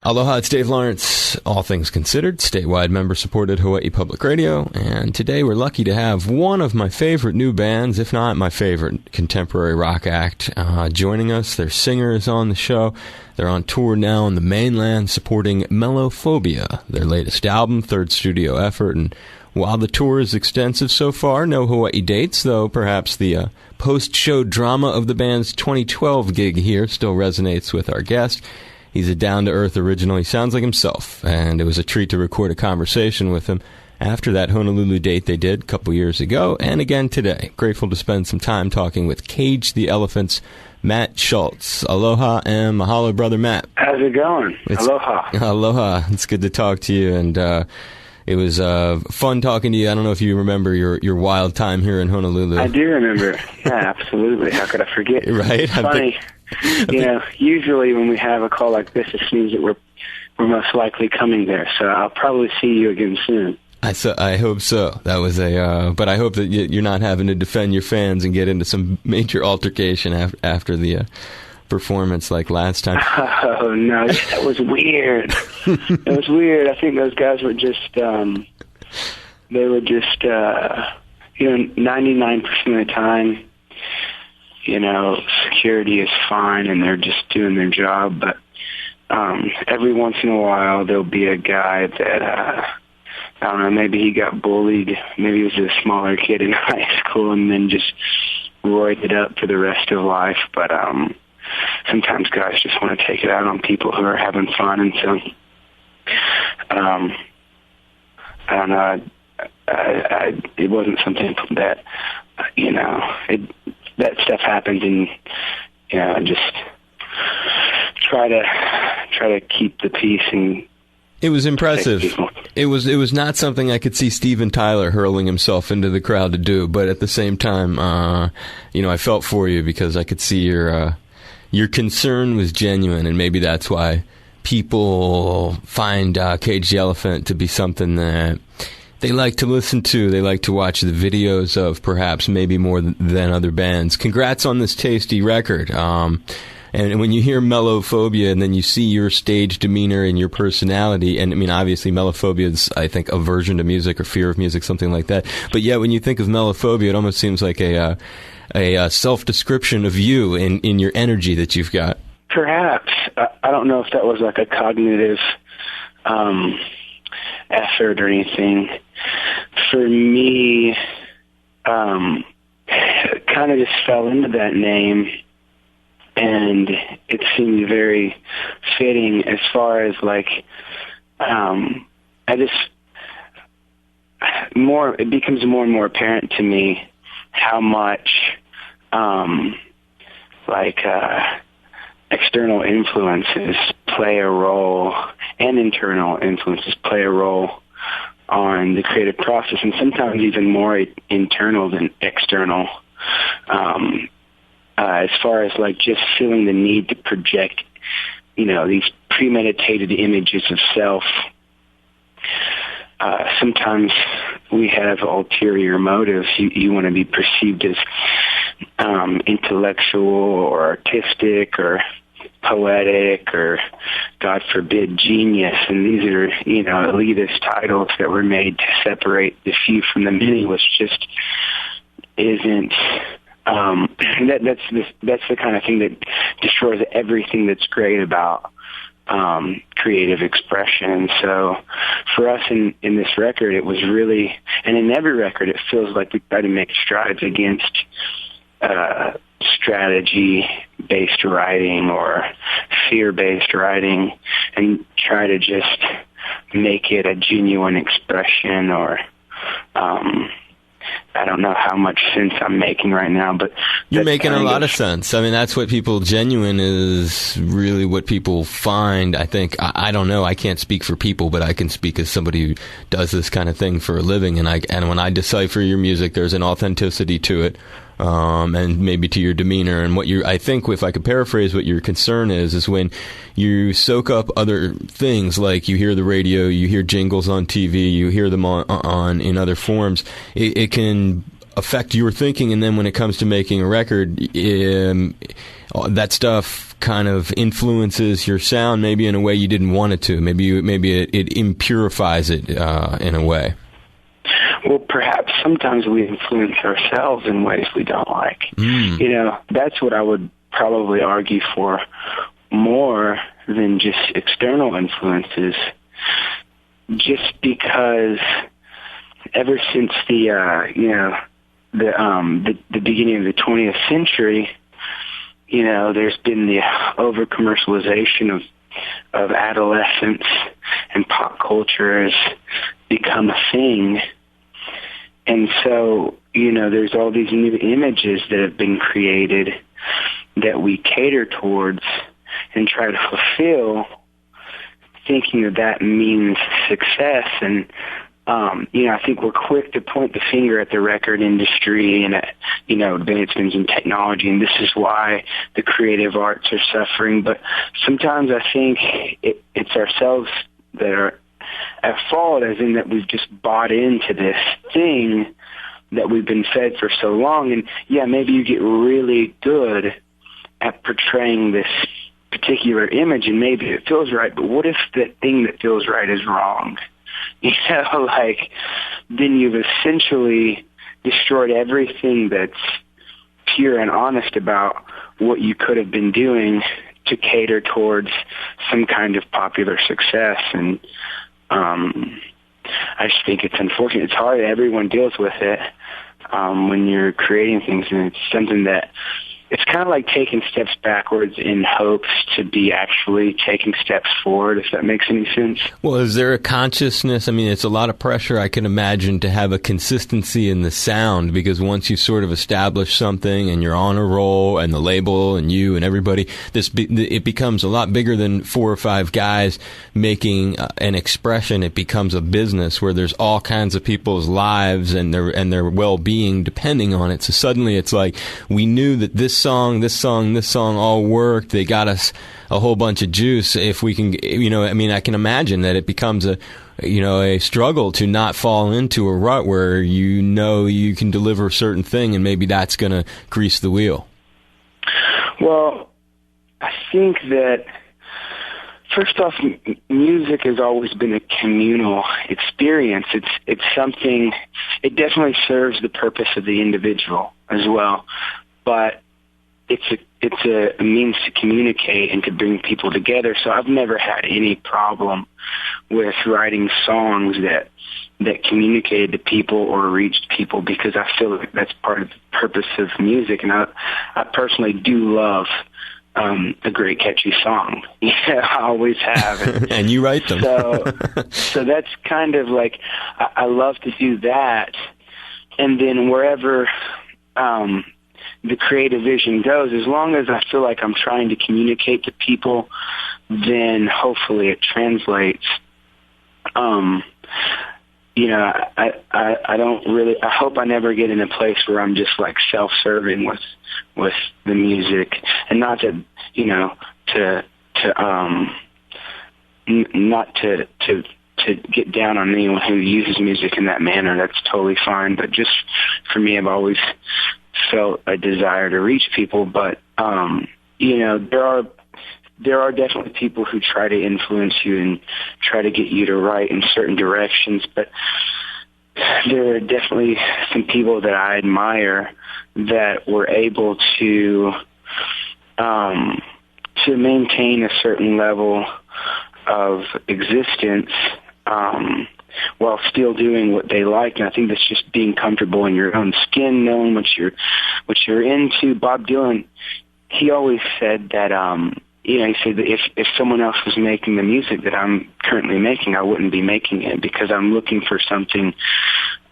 Aloha, it's Dave Lawrence, All Things Considered, statewide member-supported Hawaii Public Radio, and today we're lucky to have one of my favorite new bands, if not my favorite contemporary rock act, joining us. Their singer is on the show. They're on tour now on the mainland supporting Melophobia, their latest album, third studio effort, and while the tour is extensive so far, no Hawaii dates, though perhaps the post-show drama of the band's 2012 gig here still resonates with our guest. He's a down-to-earth original. He sounds like himself, and it was a treat to record a conversation with him after that Honolulu date they did a couple years ago, and again today. Grateful to spend some time talking with Cage the Elephant's Matt Shultz. Aloha and mahalo, brother Matt. How's it going? Aloha. Aloha. It's good to talk to you, and it was fun talking to you. I don't know if you remember your wild time here in Honolulu. I do remember. Yeah, absolutely. How could I forget? Right? It's funny. Usually when we have a call like this, it means that we're most likely coming there. So I'll probably see you again soon. I hope so. That was but I hope that you're not having to defend your fans and get into some major altercation after the performance like last time. Oh no, that was weird. It was weird. I think those guys were just, 99% of the time, security is fine and they're just doing their job. But every once in a while, there'll be a guy that, I don't know, maybe he got bullied. Maybe he was a smaller kid in high school and then just roided it up for the rest of life. But sometimes guys just want to take it out on people who are having fun. And so, I don't know, it wasn't something that, that stuff happens, and just try to keep the peace. And it was impressive. It was not something I could see Steven Tyler hurling himself into the crowd to do, but at the same time, I felt for you because I could see your concern was genuine, and maybe that's why people find Cage the Elephant to be something that they like to listen to. They like to watch the videos of, perhaps, maybe more than other bands. Congrats on this tasty record. And when you hear Melophobia and then you see your stage demeanor and your personality, and I mean, obviously Melophobia is, I think, aversion to music or fear of music, something like that. But yeah, when you think of Melophobia, it almost seems like a self-description of you in your energy that you've got. Perhaps. I don't know if that was like a cognitive effort or anything. For me, it kind of just fell into that name, and it seemed very fitting as far as like, it becomes more and more apparent to me how much, external influences play a role, and internal influences play a role on the creative process, and sometimes even more internal than external. As far as like just feeling the need to project, these premeditated images of self. Sometimes we have ulterior motives. You want to be perceived as intellectual or artistic or poetic or, God forbid, genius. And these are, elitist titles that were made to separate the few from the many, which just isn't. That's the kind of thing that destroys everything that's great about creative expression. So for us in this record, it was really, and in every record, it feels like we try to make strides against strategy-based writing or fear-based writing, and try to just make it a genuine expression. Or I don't know how much sense I'm making right now, but you're making a lot of sense. I mean, that's what people, genuine is really what people find. I think, I don't know, I can't speak for people, but I can speak as somebody who does this kind of thing for a living. And when I decipher your music, there's an authenticity to it. And maybe to your demeanor, and I think, if I could paraphrase what your concern is when you soak up other things, like you hear the radio, you hear jingles on TV, you hear them on in other forms, it can affect your thinking, and then when it comes to making a record, that stuff kind of influences your sound maybe in a way you didn't want it to. Maybe it impurifies it in a way. Well, perhaps sometimes we influence ourselves in ways we don't like. You know, that's what I would probably argue for more than just external influences, just because ever since the beginning of the 20th century, you know, there's been the over-commercialization of adolescence, and pop culture has become a thing. And so, you know, there's all these new images that have been created that we cater towards and try to fulfill, thinking that means success. And, you know, I think we're quick to point the finger at the record industry and at, you know, advancements in technology, and this is why the creative arts are suffering. But sometimes I think it's ourselves that are at fault, as in that we've just bought into this thing that we've been fed for so long. And yeah, maybe you get really good at portraying this particular image and maybe it feels right, but what if the thing that feels right is wrong? You know, like, then you've essentially destroyed everything that's pure and honest about what you could have been doing to cater towards some kind of popular success. And I just think it's unfortunate. It's hard. Everyone deals with it when you're creating things, and it's something that it's kind of like taking steps backwards in hopes to be actually taking steps forward, if that makes any sense. Well, is there a consciousness? I mean, it's a lot of pressure, I can imagine, to have a consistency in the sound, because once you sort of establish something and you're on a roll, and the label and you and everybody, it becomes a lot bigger than 4 or 5 guys making an expression. It becomes a business where there's all kinds of people's lives and their well-being depending on it. So suddenly it's like, we knew that this song all worked. They got us a whole bunch of juice. If we can, you know, I mean, I can imagine that it becomes a struggle to not fall into a rut where you know you can deliver a certain thing, and maybe that's going to grease the wheel. Well, I think that first off, music has always been a communal experience. It's something. It definitely serves the purpose of the individual as well, but it's a means to communicate and to bring people together. So I've never had any problem with writing songs that communicated to people or reached people, because I feel like that's part of the purpose of music. And I personally do love a great catchy song. Yeah, I always have. And you write them. So that's kind of like, I love to do that. And then wherever the creative vision goes, as long as I feel like I'm trying to communicate to people, then hopefully it translates. You know, I don't really, I hope I never get in a place where I'm just like self-serving with the music, and not that, you know, not to get down on anyone who uses music in that manner. That's totally fine. But just for me, I've always felt a desire to reach people. But you know, there are definitely people who try to influence you and try to get you to write in certain directions. But there are definitely some people that I admire that were able to maintain a certain level of existence while still doing what they like. And I think that's just being comfortable in your own skin, knowing what you're into. Bob Dylan, he always said that, you know, he said that if someone else was making the music that I'm currently making, I wouldn't be making it, because I'm looking for something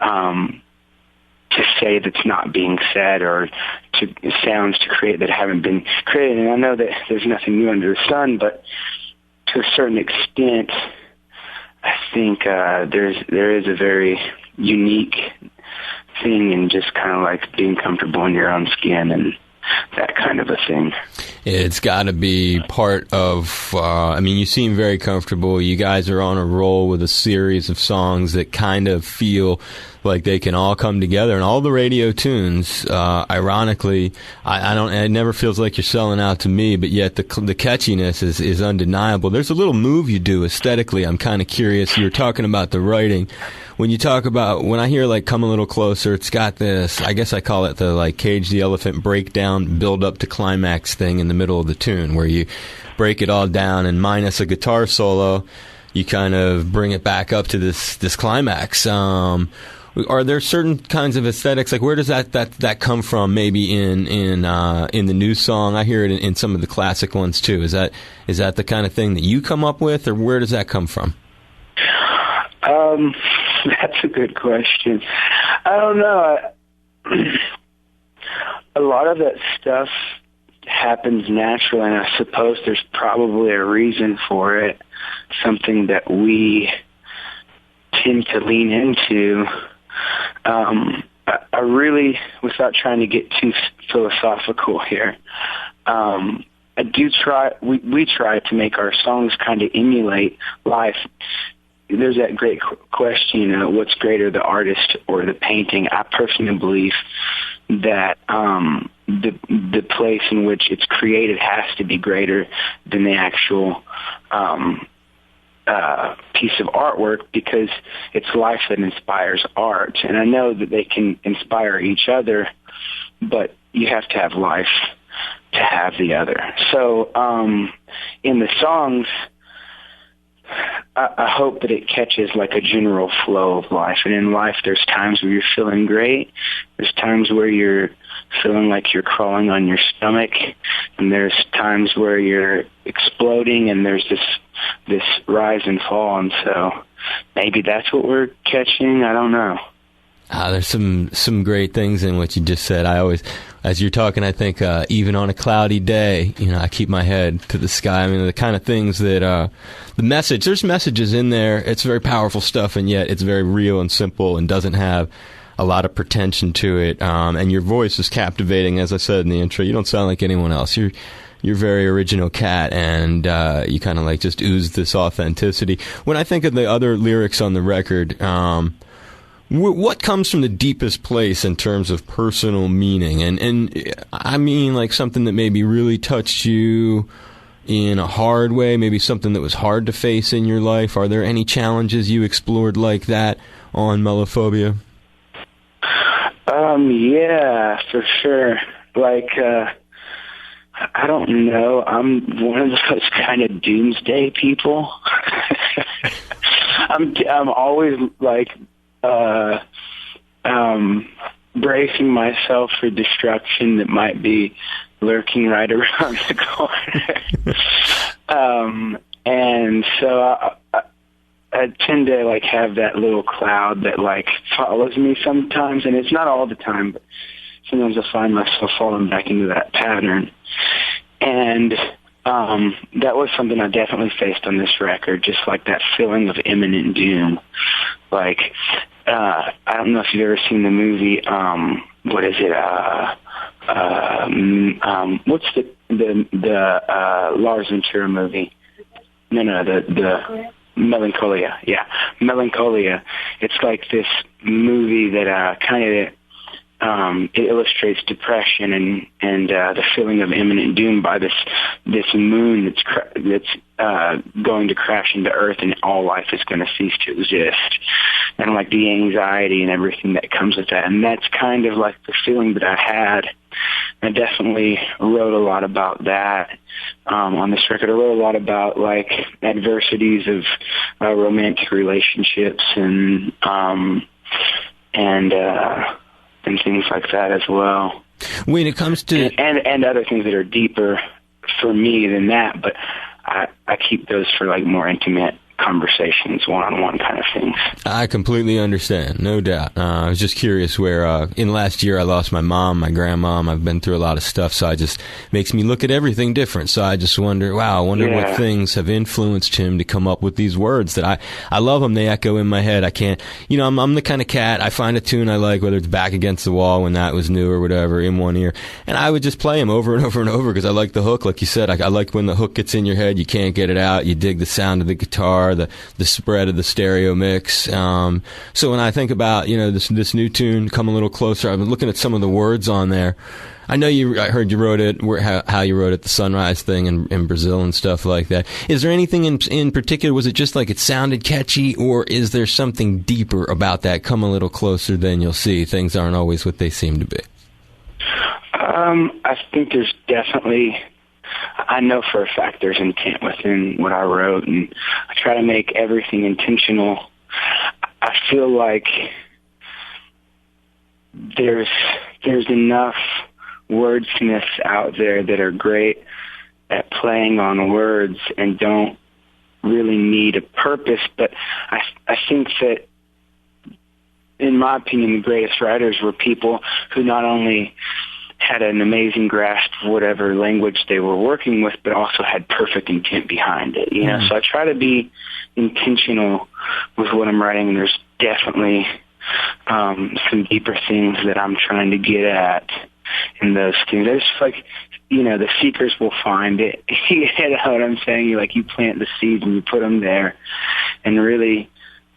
to say that's not being said, or to sounds to create that haven't been created. And I know that there's nothing new under the sun, but to a certain extent, I think there is a very unique thing in just kind of like being comfortable in your own skin and that kind of a thing. It's got to be part of, I mean, you seem very comfortable. You guys are on a roll with a series of songs that kind of feel like they can all come together, and all the radio tunes, ironically, it never feels like you're selling out to me, but yet the catchiness is undeniable. There's a little move you do aesthetically. I'm kind of curious. You were talking about the writing. When you talk about, when I hear like Come a Little Closer, it's got this, I guess I call it the like Cage the Elephant breakdown, build up to climax thing in the middle of the tune, where you break it all down and minus a guitar solo, you kind of bring it back up to this climax. Are there certain kinds of aesthetics? Like, where does that come from? Maybe in the new song, I hear it in some of the classic ones too. Is that the kind of thing that you come up with, or where does that come from? That's a good question. I don't know. A lot of that stuff happens naturally, and I suppose there's probably a reason for it, something that we tend to lean into. I really, without trying to get too philosophical here, I do try, we try to make our songs kind of emulate life. There's that great question, what's greater, the artist or the painting? I personally believe that the place in which it's created has to be greater than the actual piece of artwork, because it's life that inspires art. And I know that they can inspire each other, but you have to have life to have the other. So in the songs, I hope that it catches like a general flow of life. And in life, there's times where you're feeling great. There's times where you're feeling like you're crawling on your stomach. And there's times where you're exploding, and there's this rise and fall. And so maybe that's what we're catching. I don't know. There's some great things in what you just said. I always, as you're talking, I think even on a cloudy day, I keep my head to the sky. I mean, the kind of things that there's messages in there. It's very powerful stuff, and yet it's very real and simple and doesn't have a lot of pretension to it. And your voice is captivating, as I said in the intro. You don't sound like anyone else. You're very original cat, and you kind of like just ooze this authenticity. When I think of the other lyrics on the record, what comes from the deepest place in terms of personal meaning? And I mean, like something that maybe really touched you in a hard way, maybe something that was hard to face in your life. Are there any challenges you explored like that on Melophobia? Yeah, for sure. Like, I don't know. I'm one of those kind of doomsday people. I'm always like, bracing myself for destruction that might be lurking right around the corner. And so I tend to like have that little cloud that like follows me sometimes, and it's not all the time, but sometimes I find myself falling back into that pattern. And that was something I definitely faced on this record, just like that feeling of imminent doom. Like, I don't know if you've ever seen the movie, what is it, what's the Lars Ventura movie? No, the Melancholia. Yeah, Melancholia. It's like this movie that kind of it illustrates depression and the feeling of imminent doom by this moon that's going to crash into Earth, and all life is going to cease to exist, and like the anxiety and everything that comes with that. And that's kind of like the feeling that I had. I definitely wrote a lot about that on this record. I wrote a lot about like adversities of romantic relationships and things like that as well. When it comes to and other things that are deeper for me than that, but I keep those for like more intimate conversations, one-on-one kind of things. I completely understand, no doubt. I was just curious where, in last year I lost my mom, my grandmom. I've been through a lot of stuff, so it just makes me look at everything different. So I just wonder, what things have influenced him to come up with these words that I love them. They echo in my head. I can't, I'm the kind of cat, I find a tune I like, whether it's Back Against the Wall when that was new or whatever, in one ear, and I would just play them over and over and over because I like the hook. Like you said, I like when the hook gets in your head, you can't get it out, you dig the sound of the guitar. guitar, the spread of the stereo mix. So when I think about, this new tune, Come a Little Closer, I've been looking at some of the words on there. I heard you wrote it, how you wrote it, the sunrise thing in Brazil and stuff like that. Is there anything in particular? Was it just like it sounded catchy, or is there something deeper about that? Come a little closer, then you'll see things aren't always what they seem to be. I think there's definitely, I know for a fact there's intent within what I wrote, and I try to make everything intentional. I feel like there's enough wordsmiths out there that are great at playing on words and don't really need a purpose, but I think that, in my opinion, the greatest writers were people who not only had an amazing grasp of whatever language they were working with, but also had perfect intent behind it. So I try to be intentional with what I'm writing, and there's definitely some deeper things that I'm trying to get at in those things. There's like, the seekers will find it. You know what I'm saying? You plant the seeds and you put them there, and really,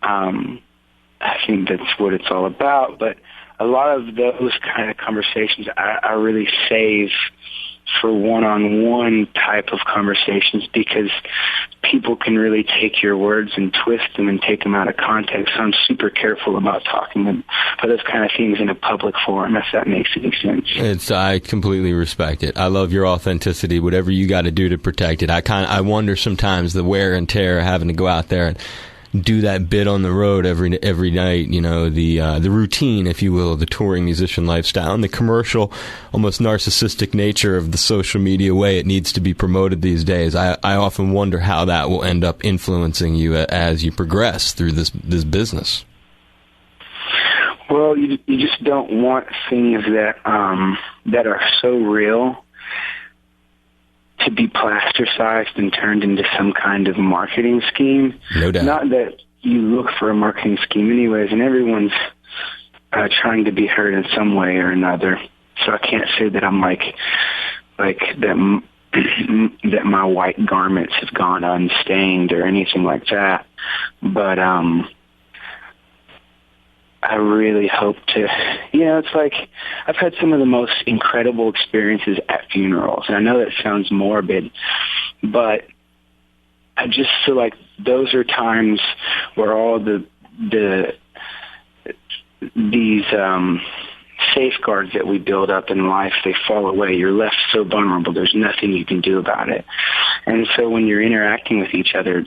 I think that's what it's all about. But a lot of those kind of conversations I really save for one-on-one type of conversations, because people can really take your words and twist them and take them out of context. So I'm super careful about talking about those kind of things in a public forum, if that makes any sense. I completely respect it. I love your authenticity, whatever you got to do to protect it. I wonder sometimes the wear and tear of having to go out there and do that bit on the road every night, the routine, if you will, of the touring musician lifestyle, and the commercial, almost narcissistic nature of the social media way it needs to be promoted these days. I often wonder how that will end up influencing you as you progress through this business. Well, you just don't want things that are so real to be plasticized and turned into some kind of marketing scheme. No doubt. Not that you look for a marketing scheme anyways, and everyone's trying to be heard in some way or another. So I can't say that I'm like that that my white garments have gone unstained or anything like that. But I really hope to, it's like I've had some of the most incredible experiences at funerals. And I know that sounds morbid, but I just feel like those are times where all these safeguards that we build up in life, they fall away. You're left so vulnerable. There's nothing you can do about it. And so when you're interacting with each other,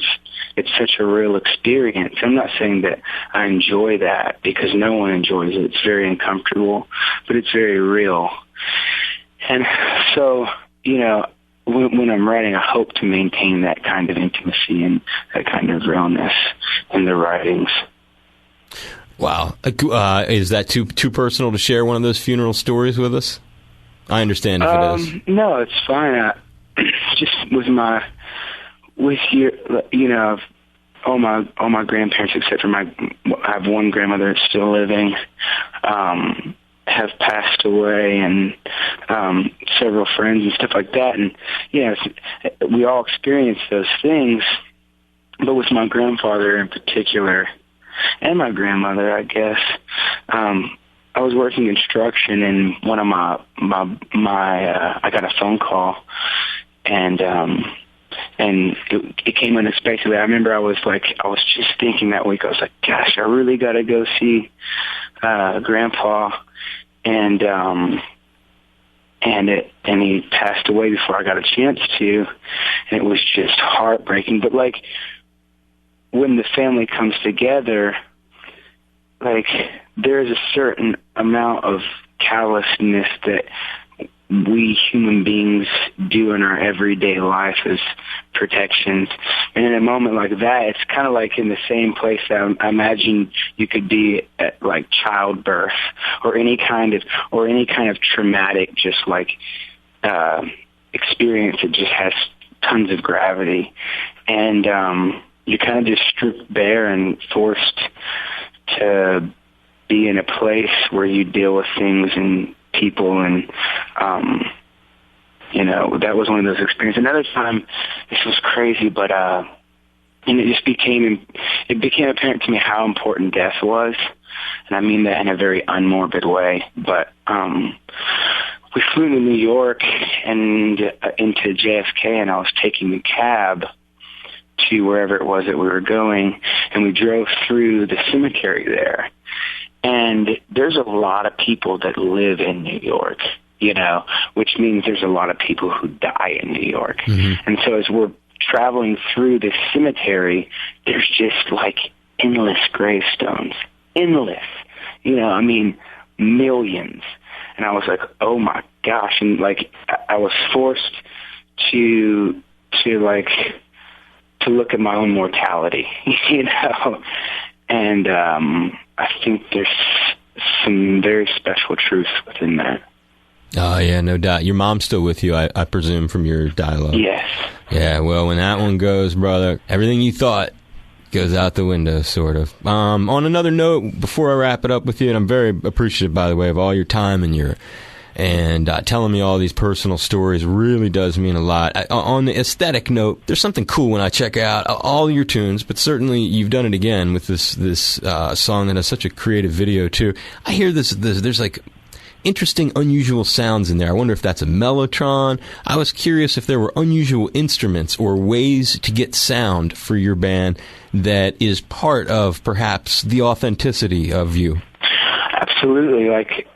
it's such a real experience. I'm not saying that I enjoy that, because no one enjoys it. It's very uncomfortable, but it's very real. And so, when I'm writing, I hope to maintain that kind of intimacy and that kind of realness in the writings. Wow. Is that too personal to share one of those funeral stories with us? I understand if it is. No, it's fine. Just all my grandparents, except for I have one grandmother that's still living, have passed away, and several friends and stuff like that. And we all experience those things. But with my grandfather in particular, and my grandmother, I guess, I was working construction, and one of I got a phone call, and it came unexpectedly. I remember I was just thinking that week, I was like, gosh, I really got to go see Grandpa, and he passed away before I got a chance to, and it was just heartbreaking. But when the family comes together, there's a certain amount of callousness that we human beings do in our everyday life as protections. And in a moment like that, it's kind of like in the same place that I imagine you could be at childbirth or any kind of traumatic, just experience that just has tons of gravity. And, you're kind of just stripped bare and forced to be in a place where you deal with things and people, and that was one of those experiences. Another time, this was crazy, but and it became apparent to me how important death was, and I mean that in a very unmorbid way. But we flew to New York and into JFK, and I was taking the cab to wherever it was that we were going, and we drove through the cemetery there. And there's a lot of people that live in New York, you know, which means there's a lot of people who die in New York. Mm-hmm. And so as we're traveling through this cemetery, there's just like endless gravestones. Endless. You know, I mean, millions. And I was like, oh my gosh. And like, I was forced to look at my own mortality, you know. And I think there's some very special truth within that. Oh, yeah, no doubt. Your mom's still with you, I presume, from your dialogue. Yes. Yeah, well, when that one goes, brother, everything you thought goes out the window, sort of. On another note, before I wrap it up with you, and I'm very appreciative, by the way, of all your time and telling me all these personal stories really does mean a lot. On the aesthetic note, there's something cool when I check out all your tunes, but certainly you've done it again with this song that has such a creative video too. I hear there's like interesting, unusual sounds in there. I wonder if that's a mellotron. I was curious if there were unusual instruments or ways to get sound for your band that is part of perhaps the authenticity of you. Absolutely. Like,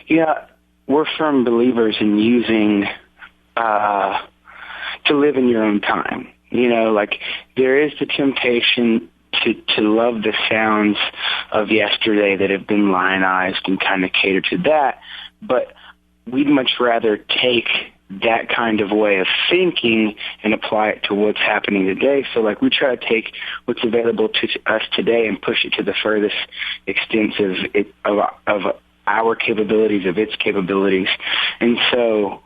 yeah, we're firm believers in using to live in your own time. You know, like there is the temptation to love the sounds of yesterday that have been lionized and kind of cater to that, but we'd much rather take that kind of way of thinking and apply it to what's happening today. So like we try to take what's available to us today and push it to the furthest extent of our capabilities, of its capabilities. And so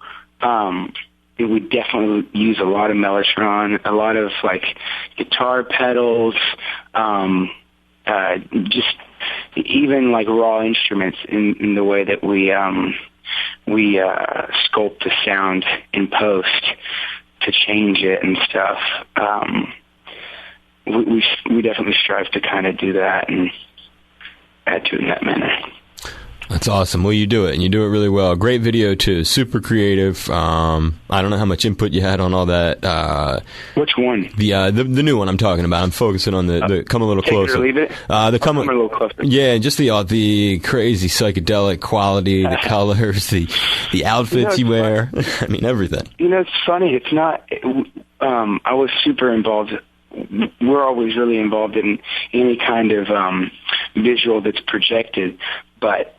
it would definitely use a lot of mellotron, a lot of like guitar pedals, just even like raw instruments in the way that we sculpt the sound in post to change it and stuff. We definitely strive to kind of do that and add to it in that manner. That's awesome. Well, you do it, and you do it really well. Great video, too. Super creative. I don't know how much input you had on all that. Which one? The new one I'm talking about. I'm focusing on the Come a Little Closer. Take it or leave it? Come a Little Closer. Yeah, just the crazy psychedelic quality, the colors, the outfits you wear. I mean, everything. You know, it's funny. It's not... I was super involved. We're always really involved in any kind of visual that's projected, but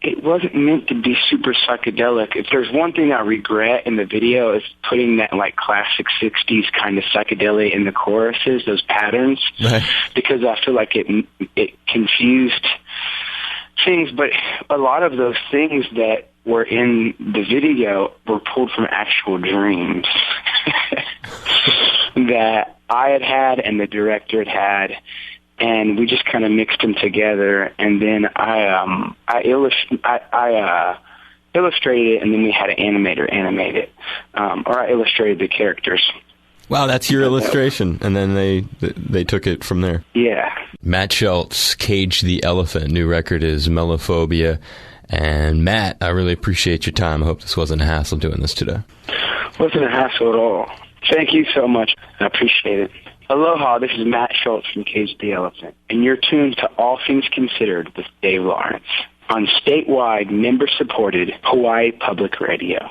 it wasn't meant to be super psychedelic. If there's one thing I regret in the video is putting that like classic 60s kind of psychedelia in the choruses, those patterns, right. Because I feel like it confused things. But a lot of those things that were in the video were pulled from actual dreams that I had and the director had. And we just kind of mixed them together, and then I illustrated it, and then we had an animator animate it, or I illustrated the characters. Wow, that's your illustration, and then they took it from there. Yeah. Matt Shultz, Cage the Elephant. New record is Melophobia. And Matt, I really appreciate your time. I hope this wasn't a hassle doing this today. Wasn't a hassle at all. Thank you so much. I appreciate it. Aloha, this is Matt Shultz from Cage the Elephant, and you're tuned to All Things Considered with Dave Lawrence on statewide, member-supported Hawaii Public Radio.